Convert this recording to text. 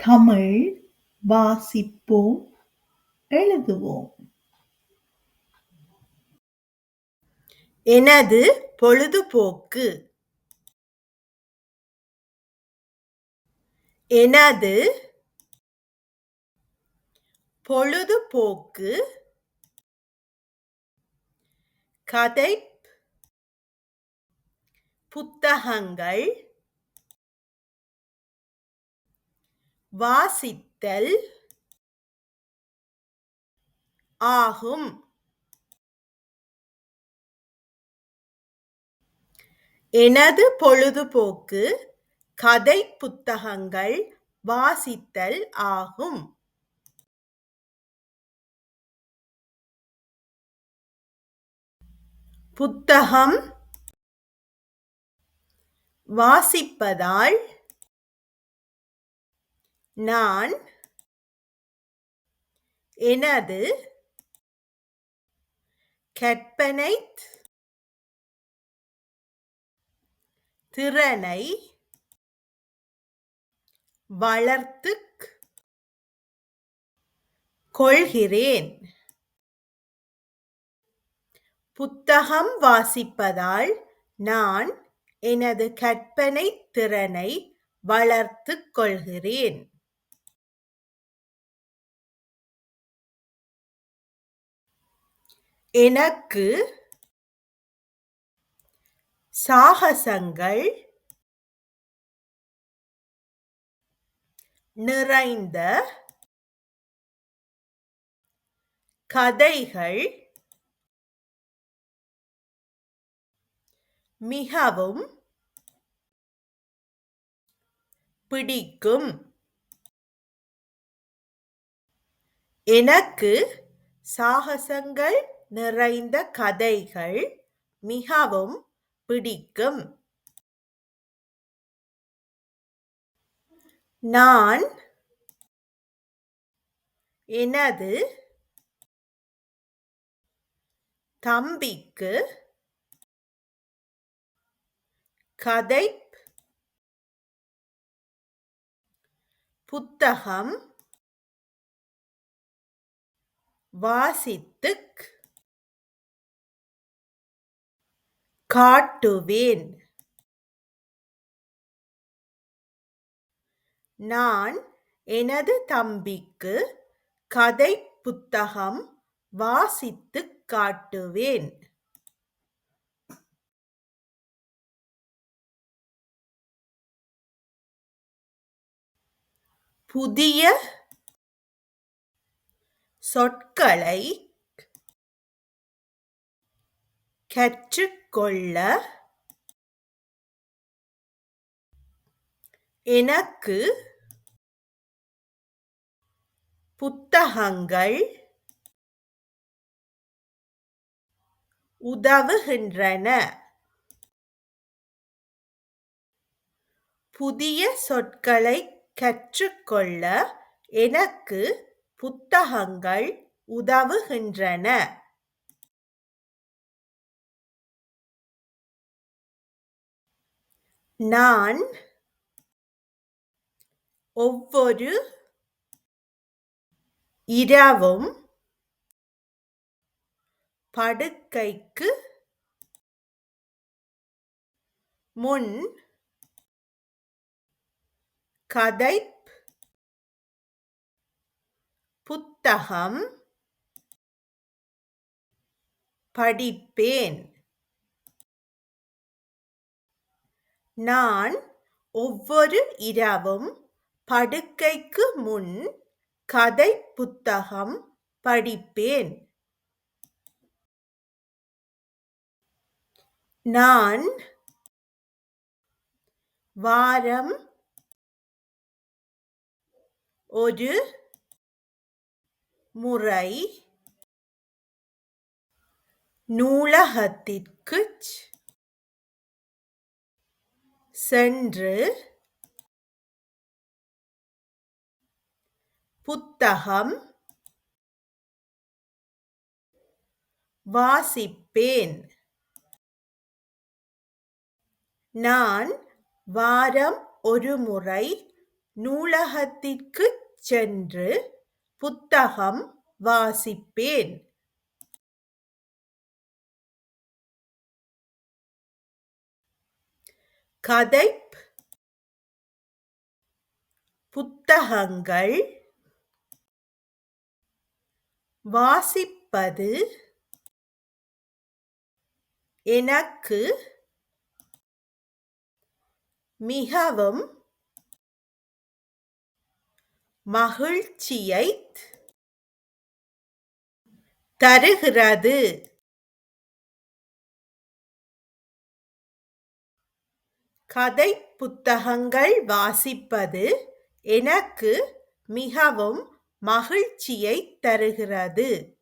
தமிழ் வாசிப்போம், எழுதுவோம். எனது பொழுதுபோக்கு. எனது பொழுதுபோக்கு கதை புத்தகங்கள் வாசித்தல் ஆகும். எனது பொழுதுபோக்கு கதை புத்தகங்கள் வாசித்தல் ஆகும். புத்தகம் வாசிப்பதால் நான் எனது கற்பனைத் திறனை வளர்த்துக் கொள்கிறேன். புத்தகம் வாசிப்பதால் நான் எனது கற்பனைத் திறனை வளர்த்துக் கொள்கிறேன். எனக்கு சாகசங்கள் நிறைந்த கதைகள் மிகவும் பிடிக்கும். எனக்கு சாகசங்கள் நிறைந்த கதைகள் மிகவும் பிடிக்கும். நான் எனது தம்பிக்கு கதை புத்தகம் வாசித்துக் காட்டுவேன். நான் எனது தம்பிக்கு கதை புத்தகம் வாசித்துக் காட்டுவேன். புதிய சொற்களை கற்றுக்கொள்ள எனக்கு புத்தகங்கள் உதவுகின்றன. புதிய சொற்களை கற்றுக்கொள்ள எனக்கு புத்தகங்கள் உதவுகின்றன. நான் ஒவ்வொரு இரவும் படுக்கைக்கு முன் கதை புத்தகம் படிப்பேன். நான் ஒவ்வொரு இரவும் படுக்கைக்கு முன் கதை புத்தகம் படிப்பேன். நான் வாரம் ஒரு முறை நூலகத்திற்குச் சென்று புத்தகம் வாசிப்பேன். நான் வாரம் ஒரு முறை நூலகத்திற்குச் சென்று புத்தகம் வாசிப்பேன். கதைப் புத்தகங்கள் வாசிப்பது எனக்கு மிகவும் மகிழ்ச்சியைத் தருகிறது. கதைப் புத்தகங்கள் வாசிப்பது எனக்கு மிகவும் மகிழ்ச்சியைத் தருகிறது.